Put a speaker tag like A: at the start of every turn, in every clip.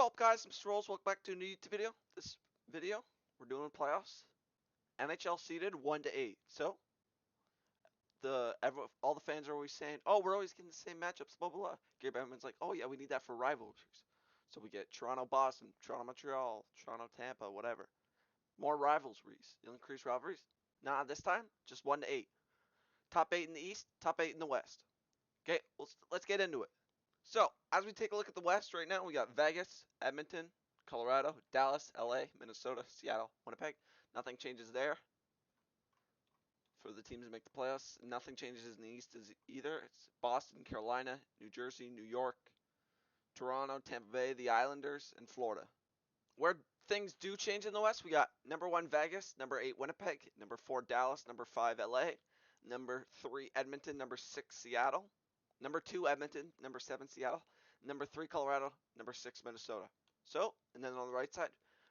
A: Yo up guys, Mr. Rolls, welcome back to a new YouTube video. This video, we're doing playoffs. NHL seeded 1 to 8. So all the fans are always saying, oh, we're always getting the same matchups, blah blah blah. Gabe Edmonds like, oh yeah, we need that for rivalries. So we get Toronto Boston, Toronto Montreal, Toronto Tampa, whatever. More rivalries. You'll increase rivalries. Nah, this time, just 1 to 8. Top 8 in the East, top 8 in the West. Okay, let's get into it. So, as we take a look at the West right now, we got Vegas, Edmonton, Colorado, Dallas, LA, Minnesota, Seattle, Winnipeg. Nothing changes there for the teams that make the playoffs. Nothing changes in the East either. It's Boston, Carolina, New Jersey, New York, Toronto, Tampa Bay, the Islanders, and Florida. Where things do change in the West, we got number 1 Vegas, number 8 Winnipeg, number 4 Dallas, number 5 LA, number 3 Edmonton, number 6 Seattle, number 2 Edmonton, number 7 Seattle, number 3 Colorado, number 6 Minnesota. So, and then on the right side,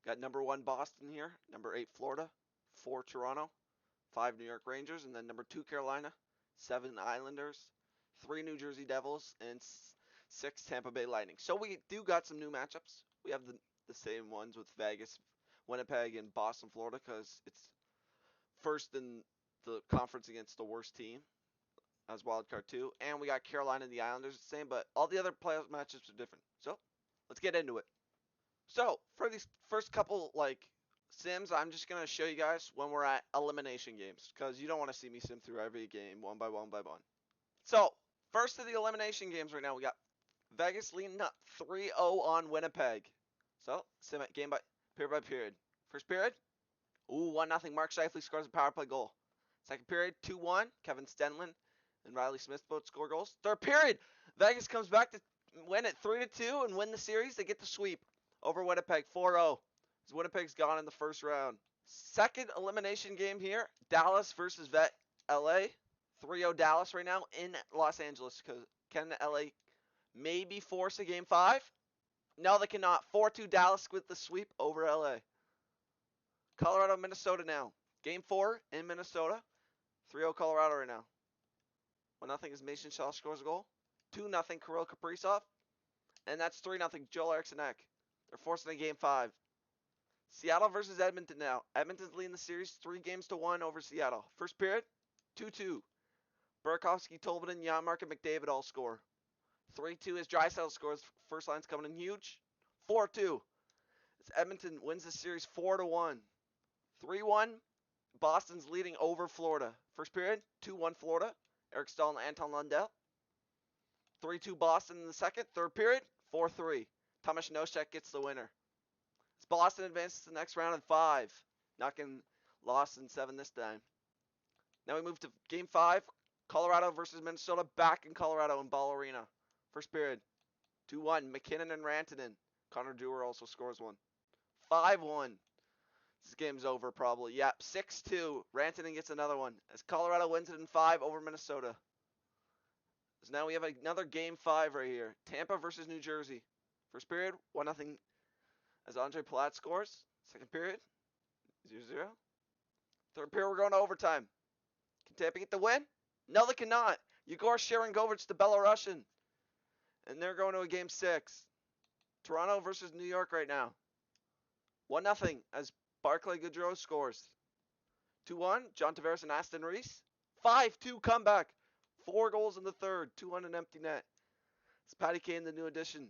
A: got number 1 Boston here, number 8 Florida, 4 Toronto, 5 New York Rangers, and then number 2 Carolina, 7 Islanders, 3 New Jersey Devils, and 6 Tampa Bay Lightning. So we do got some new matchups. We have the same ones with Vegas, Winnipeg, and Boston, Florida, because it's first in the conference against the worst team as wild card 2, and we got Carolina and the Islanders the same, but all the other playoff matchups are different. So let's get into it. So for these first couple sims, I'm just gonna show you guys when we're at elimination games, because you don't want to see me sim through every game one by one by one. So first of the elimination games right now, we got Vegas leading up 3-0 on Winnipeg. So sim it game by period. First period, 1-0. Mark Scheifele scores a power play goal. Second period, 2-1. Kevin Stenlund and Riley Smith both score goals. Third period, Vegas comes back to win it 3-2 and win the series. They get the sweep over Winnipeg 4-0. As Winnipeg's gone in the first round. Second elimination game here, Dallas versus LA. 3-0 Dallas right now in Los Angeles. Can LA maybe force a game 5? No, they cannot. 4-2 Dallas with the sweep over LA. Colorado, Minnesota now. Game 4 in Minnesota. 3-0 Colorado right now. 1-0 as Mason Shaw scores a goal. 2-0 Kirill Kaprizov. And that's 3-0 Joel Eriksson Ek. They're forcing a game 5. Seattle versus Edmonton now. Edmonton's leading the series 3-1 over Seattle. First period, 2-2. Burakovsky, Tolvanen, and Janmark and McDavid all score. 3-2 as Draisaitl scores. First line's coming in huge. 4-2. As Edmonton wins the series 4-1. 3-1. Boston's leading over Florida. First period, 2-1 Florida. Eric Staal and Anton Lundell. 3-2 Boston in the second. Third period, 4-3. Tomas Nosek gets the winner. As Boston advances to the next round in 5. Knocking loss in 7 this time. Now we move to game 5. Colorado versus Minnesota. Back in Colorado in Ball Arena. First period, 2-1. McKinnon and Rantanen. Connor Dewar also scores one. 5-1. This game's over probably. Yep, 6-2. Rantanen gets another one. As Colorado wins it in 5 over Minnesota. So now we have another game 5 right here. Tampa versus New Jersey. First period, 1-0 as Andre Palat scores. Second period, 0-0. Third period, we're going to overtime. Can Tampa get the win? No, they cannot. Yegor Sharangovich, the Belarusian. And they're going to a game 6. Toronto versus New York right now. 1-0 as Barclay Goodrow scores. 2-1, John Tavares and Aston Reese. 5-2 comeback. 4 goals in the third. 2 on an empty net. It's Patty Kane, the new addition.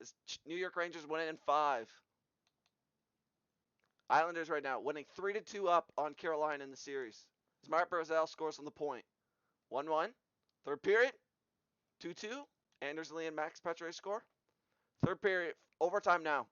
A: As New York Rangers win it in 5. Islanders right now winning 3-2 up on Carolina in the series. As Mark Barzal scores on the point. 1-1. Third period. 2-2. Anders Lee and Max Pacioretty score. Third period. Overtime now.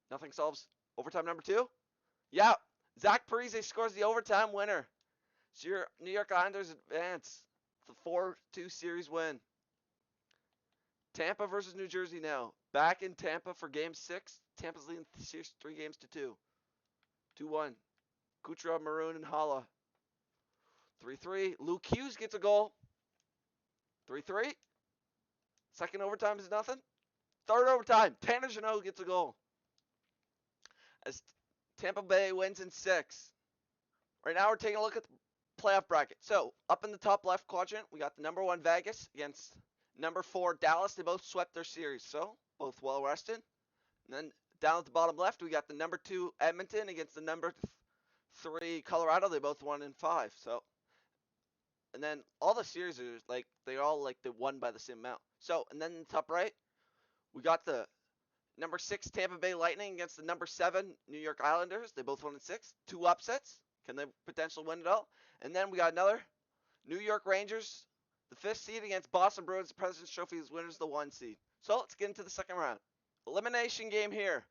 A: Nothing solves overtime number 2. Yeah. Zach Parise scores the overtime winner. So your New York Islanders advance. The 4-2 series win. Tampa versus New Jersey now. Back in Tampa for game 6. Tampa's leading the series 3-2. 2-1. Kucherov, Maroon, and Hala. 3-3. Luke Hughes gets a goal. 3-3. Second overtime is nothing. Third overtime. Tanner Jeannot gets a goal. As Tampa Bay wins in 6. Right now we're taking a look at the playoff bracket. So up in the top left quadrant, we got the number 1 Vegas against number 4 Dallas. They both swept their series. So both well rested. And then down at the bottom left, we got the number 2 Edmonton against the number 3 Colorado. They both won in 5. So, and then all the series are like they all like they won by the same amount. So, and then in the top right, we got the number 6 Tampa Bay Lightning against the number 7 New York Islanders. They both won in 6. 2 upsets. Can they potentially win it all? And then we got another New York Rangers, the 5th seed against Boston Bruins. The President's Trophy is winners the 1 seed. So let's get into the second round. Elimination game here.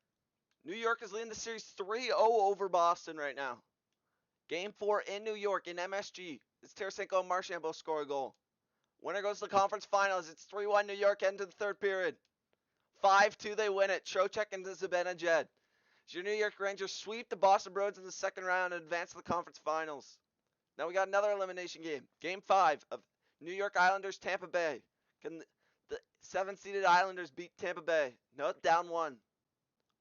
A: New York is leading the series 3-0 over Boston right now. Game 4 in New York in MSG. It's Tarasenko and Marchand both score a goal. Winner goes to the conference finals. It's 3-1 New York into the third period. 5-2 they win it. Trocheck and Zibanejad. Your New York Rangers sweep the Boston Bruins in the second round and advance to the conference finals. Now we got another elimination game. Game 5 of New York Islanders Tampa Bay. Can the 7-seeded Islanders beat Tampa Bay? No, down 1.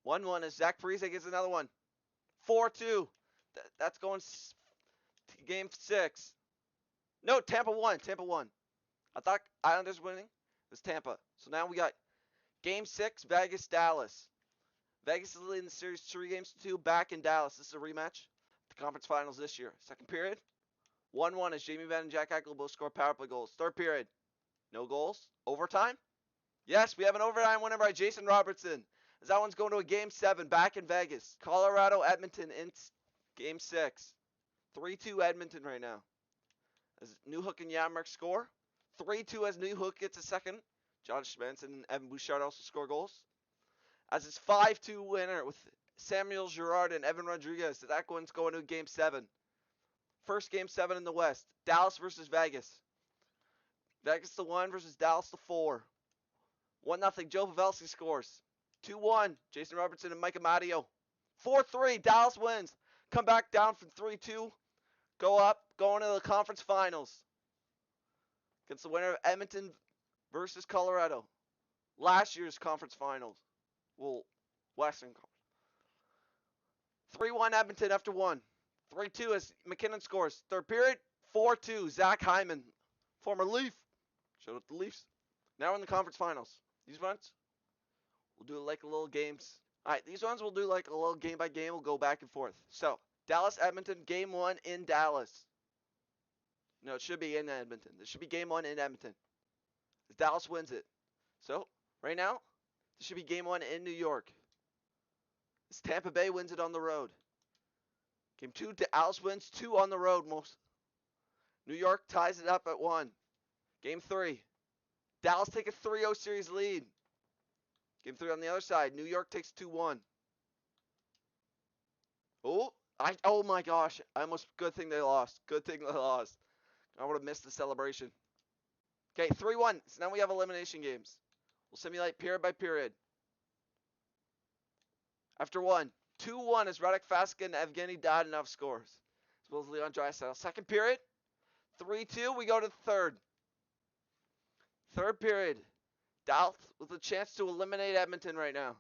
A: 1-1 as Zach Parise gets another one. 4-2. That's going to game 6. No, Tampa won. Tampa won. I thought Islanders winning. It was Tampa. So now we got game 6, Vegas, Dallas. Vegas is leading the series 3-2 back in Dallas. This is a rematch. The conference finals this year. Second period. 1-1 as Jamie Benn and Jack Eichel both score power play goals. Third period. No goals. Overtime. Yes, we have an overtime winner by Jason Robertson. As that one's going to a game 7 back in Vegas. Colorado, Edmonton in game 6. 3-2 Edmonton right now. As Newhook and Janmark score. 3-2 as Newhook gets a second. John Schmanson and Evan Bouchard also score goals. As it's 5-2 winner with Samuel Girard and Evan Rodriguez. That one's going to game 7. First game 7 in the West. Dallas versus Vegas. Vegas to 1 versus Dallas to 4. 1-0. Joe Pavelski scores. 2-1. Jason Robertson and Mike Amadio. 4-3. Dallas wins. Come back down from 3-2. Go up. Going to the conference finals. Against the winner of Edmonton versus Colorado. Last year's conference finals. Well, Western Conference. 3-1 Edmonton after 1. 3-2 as McKinnon scores. Third period. 4-2. Zach Hyman. Former Leaf. Showed up the Leafs. Now we're in the conference finals. These ones, we'll do like a little games. Alright, these ones we'll do like a little game by game. We'll go back and forth. So, Dallas, Edmonton, game 1 in Dallas. No, it should be in Edmonton. This should be game 1 in Edmonton. Dallas wins it. So, right now, this should be game 1 in New York. This Tampa Bay wins it on the road. Game 2, Dallas wins 2 on the road. New York ties it up at 1. Game 3, Dallas take a 3-0 series lead. Game 3 on the other side. New York takes 2-1. Oh my gosh. Good thing they lost. Good thing they lost. I would have missed the celebration. Okay, 3-1. So now we have elimination games. We'll simulate period by period. After 1, 2-1 as Radek Faskin and Evgeny Dadonov scores. As well as Leon Draisaitl. Second period, 3-2. We go to the third. Third period. Dallas with a chance to eliminate Edmonton right now.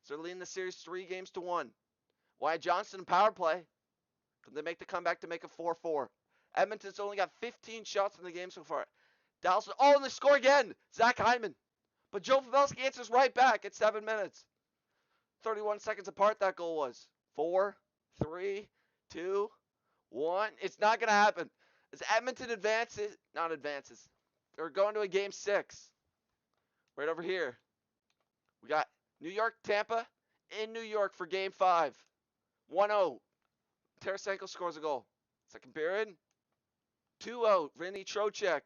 A: So they're leading the series 3-1. Wyatt Johnston power play. Can they make the comeback to make it 4-4? Edmonton's only got 15 shots in the game so far. Dallas, and they score again. Zach Hyman. But Joe Pavelski answers right back at 7 minutes. 31 seconds apart that goal was. 4, 3, 2, 1. It's not going to happen. As Edmonton advances. They're going to a game 6. Right over here. We got New York, Tampa in New York for game 5. 1-0. Tarasenko scores a goal. Second period. 2-0. Vinny Trocheck.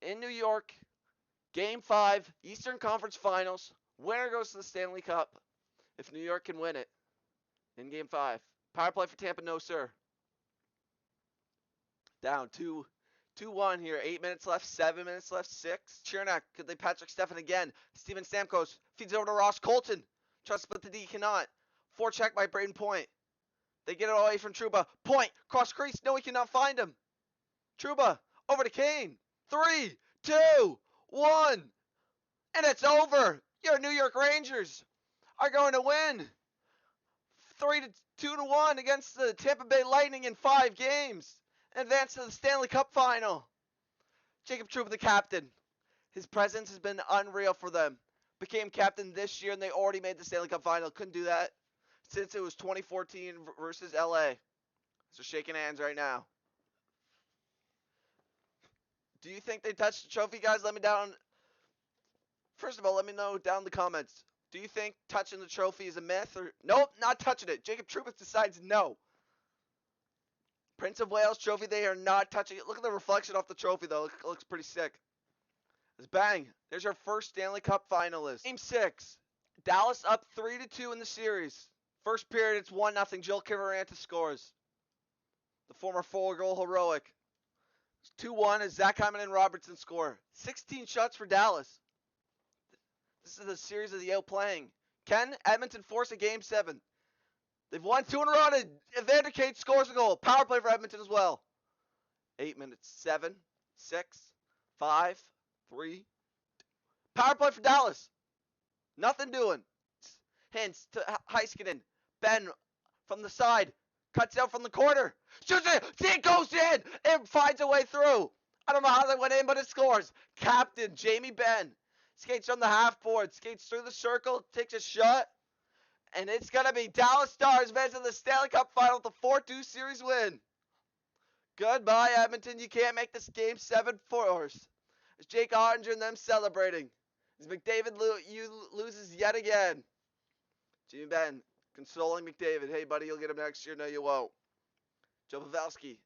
A: In New York. Game 5. Eastern Conference Finals. Winner goes to the Stanley Cup. If New York can win it. In game 5. Power play for Tampa. No, sir. Down 2-1 here. 8 minutes left. 7 minutes left. 6. Chernak. Could they Patrick Stefan again? Steven Stamkos feeds it over to Ross Colton. Tries to split the D. Cannot. Forecheck by Braden Point. They get it away from Trouba. Point. Cross crease. No, he cannot find him. Trouba. Over to Kane. 3, 2, 1. And it's over. Your New York Rangers are going to win 3-2-1 against the Tampa Bay Lightning in 5 games and advance to the Stanley Cup final. Jacob Trouba, the captain. His presence has been unreal for them. Became captain this year, and they already made the Stanley Cup final. Couldn't do that since it was 2014 versus LA. So shaking hands right now. Do you think they touched the trophy, guys? Let me down. First of all, let me know down in the comments. Do you think touching the trophy is a myth or nope, not touching it? Jacob Trouba decides no. Prince of Wales trophy, they are not touching it. Look at the reflection off the trophy though. It looks pretty sick. It's bang. There's our first Stanley Cup finalist. Game 6. Dallas up 3-2 in the series. First period, it's 1-0. Joel Kiviranta scores. The former 4-goal heroic. 2-1 as Zach Hyman and Robertson score. 16 shots for Dallas. This is the series of the outplaying. Can Edmonton force a Game 7? They've won 2 in a row, and Evander Kane scores a goal. Power play for Edmonton as well. 8 minutes. 7, 6, 5, 3. Power play for Dallas. Nothing doing. Hence to Heiskanen. Ben from the side. Cuts out from the corner. Shoots it. See, it goes in. It finds a way through. I don't know how they went in, but it scores. Captain Jamie Benn skates from the half board. Skates through the circle. Takes a shot. And it's going to be Dallas Stars advancing the Stanley Cup final with a 4-2 series win. Goodbye, Edmonton. You can't make this Game 7 force. It's Jake Ottinger and them celebrating. As McDavid loses yet again. Jimmy Benn consoling McDavid. Hey, buddy, you'll get him next year. No, you won't. Joe Pavelski.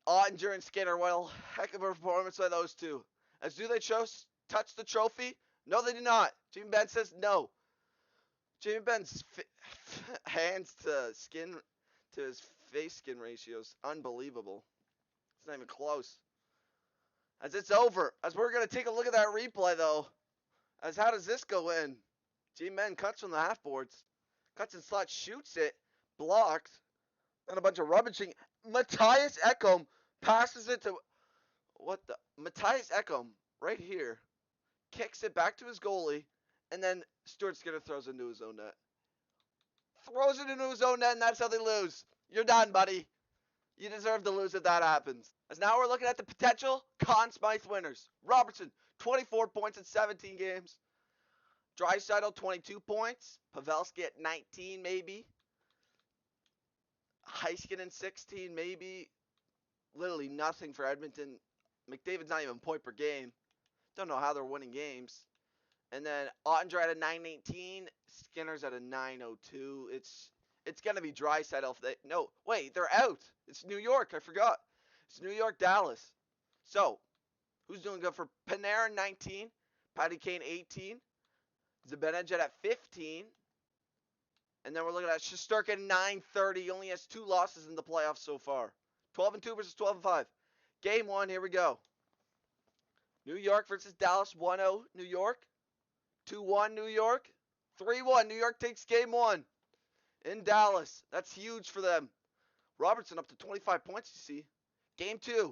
A: Ottinger and Skinner. Well, heck of a performance by those two. As do they touch the trophy? No, they do not. Jimmy Benn says no. Jimmy Benn's hands to his face skin ratio is unbelievable. It's not even close. As it's over. As we're going to take a look at that replay, though. As how does this go in? Jimmy Benn cuts from the half boards. Cuts and slots, shoots it. Blocked. And a bunch of rubbishing. Matthias Ekholm passes it to... What the... Matthias Ekholm, right here, kicks it back to his goalie. And then Stuart Skinner throws it into his own net. Throws it into his own net, and that's how they lose. You're done, buddy. You deserve to lose if that happens. As now we're looking at the potential Conn Smythe winners. Robertson, 24 points in 17 games. Draisaitl, 22 points. Pavelski at 19, maybe. Heiskanen, 16, maybe. Literally nothing for Edmonton. McDavid's not even a point per game. Don't know how they're winning games. And then Ottinger at a 918. Skinner's at a 902. It's going to be Draisaitl. No, wait, they're out. It's New York. I forgot. It's New York, Dallas. So, who's doing good for Panarin, 19. Patty Kane, 18. Zibanejad at 15. And then we're looking at Shesterkin, 930. He only has 2 losses in the playoffs so far. 12-2 versus 12-5. Game 1, here we go. New York versus Dallas, 1-0 New York. 2-1 New York. 3-1. New York takes game 1 in Dallas. That's huge for them. Robertson up to 25 points, you see. Game 2.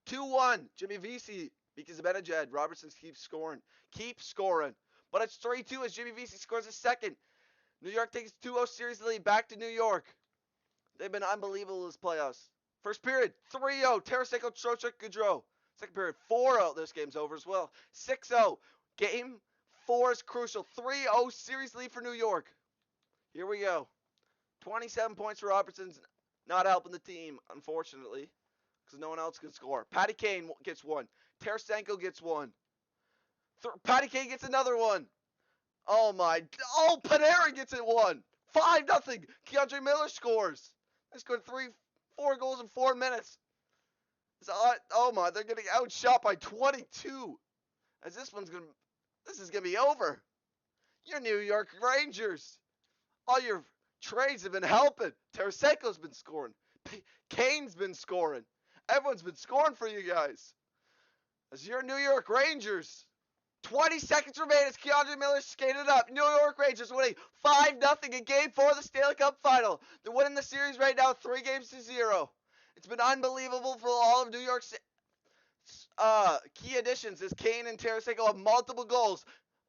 A: 2-1. Jimmy Vesey because of Zibanejad. Robertson keeps scoring. Keep scoring. But it's 3-2 as Jimmy Vesey scores a second. New York takes 2-0 series lead back to New York. They've been unbelievable this playoffs. First period, 3-0. Tarasenko, Trocheck, Gaudreau. Second period, 4-0. This game's over as well. 6-0. Game 4 is crucial. 3-0 series lead for New York. Here we go. 27 points for Robertson's not helping the team, unfortunately, because no one else can score. Patty Kane gets 1. Tarasenko gets 1. Patty Kane gets another 1. Oh, my. Oh, Panarin gets it 1. 5-0. Keandre Miller scores. They scored 4 goals in 4 minutes. Oh, my. They're getting outshot by 22. As this is going to be over. Your New York Rangers. All your trades have been helping. Tarasenko's been scoring. Kane's been scoring. Everyone's been scoring for you guys. As your New York Rangers. 20 seconds remain as Keandre Miller skated up. New York Rangers winning 5-0 in Game 4 of the Stanley Cup Final. They're winning the series right now 3-0. It's been unbelievable for all of New York's key additions as Kane and Tarasenko have multiple goals.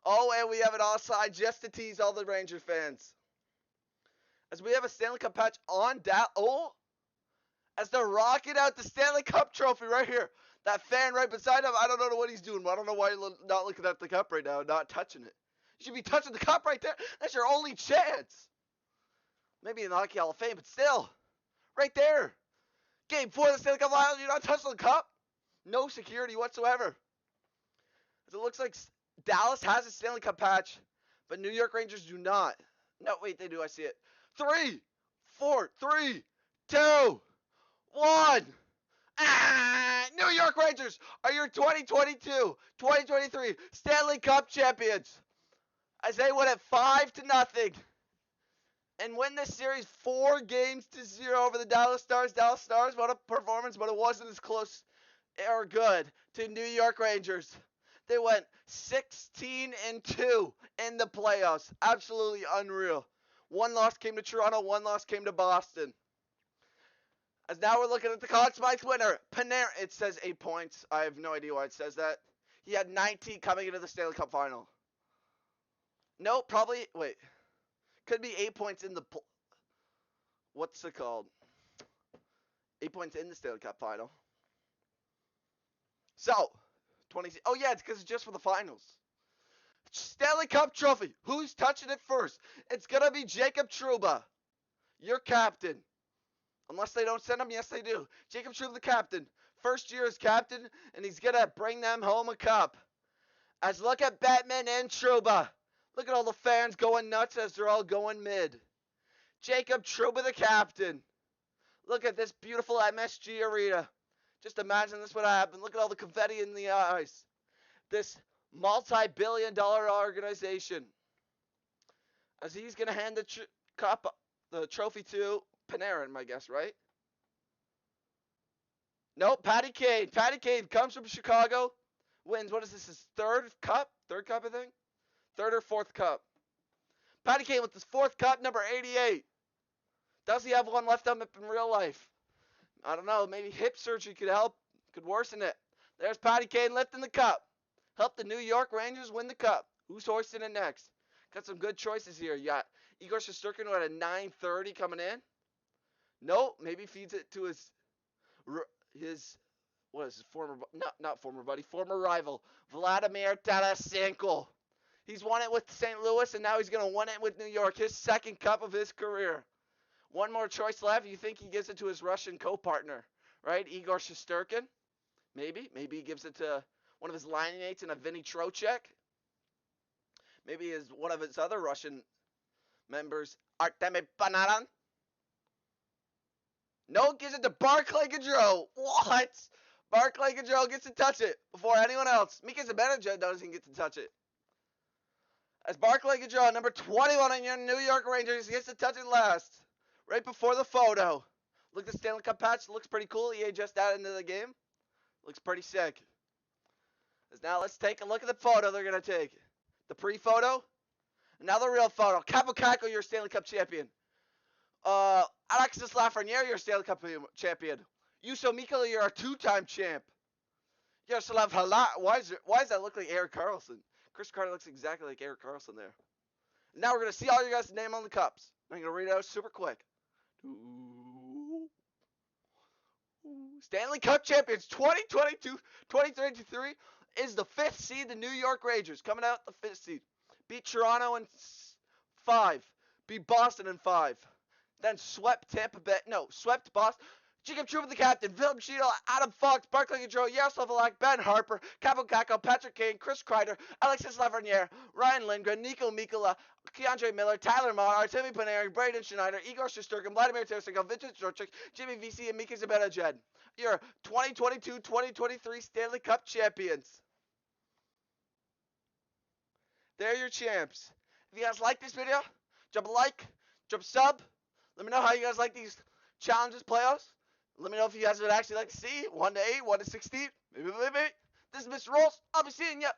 A: Oh, and we have an offside just to tease all the Ranger fans. As we have a Stanley Cup patch on as they're rocking out the Stanley Cup trophy right here. That fan right beside him, I don't know what he's doing. I don't know why he's not looking at the cup right now, not touching it. You should be touching the cup right there. That's your only chance. Maybe in the Hockey Hall of Fame, but still, right there. Game 4 of the Stanley Cup Finals, you're not touching the cup. No security whatsoever. It looks like Dallas has a Stanley Cup patch, but New York Rangers do not. No, wait, they do. I see it. 3, 4, 3, 2, 1. New York Rangers are your 2022-2023 Stanley Cup champions as they win it 5-0 and win this series 4-0 over the Dallas Stars. Dallas Stars, what a performance, but it wasn't as close or good to New York Rangers. They went 16-2 in the playoffs. Absolutely unreal. One loss came to Toronto, one loss came to Boston. As now we're looking at the Conn Smythe winner, Panarin. It says 8 points. I have no idea why it says that. He had 19 coming into the Stanley Cup final. No, probably, wait. Could be 8 points in the, what's it called? 8 points in the Stanley Cup final. So, 20, oh yeah, it's because it's just for the finals. Stanley Cup trophy. Who's touching it first? It's going to be Jacob Trouba, your captain. Unless they don't send him, yes they do. Jacob Trouba, the captain. First year as captain, and he's going to bring them home a cup. As look at Bettman and Trouba. Look at all the fans going nuts as they're all going mid. Jacob Trouba, the captain. Look at this beautiful MSG arena. Just imagine this would happen. Look at all the confetti in the eyes. This multi-billion-dollar organization. As he's going to hand the trophy to Panarin, I guess, right? Nope, Patty Kane. Patty Kane comes from Chicago. Wins, what is this, his third cup? Third cup, I think? Third or fourth cup. Patty Kane with his fourth cup, number 88. Does he have one left on him in real life? I don't know. Maybe hip surgery could help. Could worsen it. There's Patty Kane lifting the cup. Help the New York Rangers win the cup. Who's hoisting it next? Got some good choices here. You got Igor Shesterkin who had a 9:30 coming in. Nope. Maybe feeds it to his what is his former, not former buddy, former rival, Vladimir Tarasenko. He's won it with St. Louis, and now he's going to win it with New York. His second cup of his career. One more choice left. You think he gives it to his Russian co-partner, right? Igor Shesterkin. Maybe. Maybe he gives it to one of his line mates in a Vinny Trocheck. Maybe one of his other Russian members, Artemi Panarin. No, gives it to Barclay Gaudreau. What? Barclay Gaudreau gets to touch it before anyone else. Mika Zibanejad doesn't get to touch it. As Barclay Gaudreau, number 21 on your New York Rangers, gets to touch it last. Right before the photo. Look at the Stanley Cup patch. It looks pretty cool. EA just added into the game. Looks pretty sick. As now let's take a look at the photo they're going to take. The pre-photo. And now the real photo. Capo Caco, your Stanley Cup champion. Alexis Lafreniere, your Stanley Cup champion. Juuso Mikkola, you're a 2-time champ. Yaroslav Halak. Why does that look like Erik Karlsson? Chris Carter looks exactly like Erik Karlsson there. And now we're going to see all your guys' name on the cups. I'm going to read it out super quick. Stanley Cup champions 2022-2023 is the 5th seed, the New York Rangers. Coming out the 5th seed. Beat Toronto in 5. Beat Boston in 5. Then swept swept Boston. Jacob Trouba, the captain. Philip Cheadle, Adam Fox, Barclay Gaudreau, Yaroslav Halak, Ben Harper, Capo Caco, Patrick Kane, Chris Kreider, Alexis Lafreniere, Ryan Lindgren, Nico Mikkola, Keandre Miller, Tyler Moore, Artemi Panarin, Braden Schneider, Igor Shesterkin, Vladimir Tarasenko, Vincent Trocheck, Jimmy Vesey, and Mika Zibanejad. Your 2022-2023 Stanley Cup champions. They're your champs. If you guys like this video, drop a like, drop a sub. Let me know how you guys like these challenges, playoffs. Let me know if you guys would actually like to see 1-8, 1-16. Maybe. This is Mr. Rolls. I'll be seeing ya.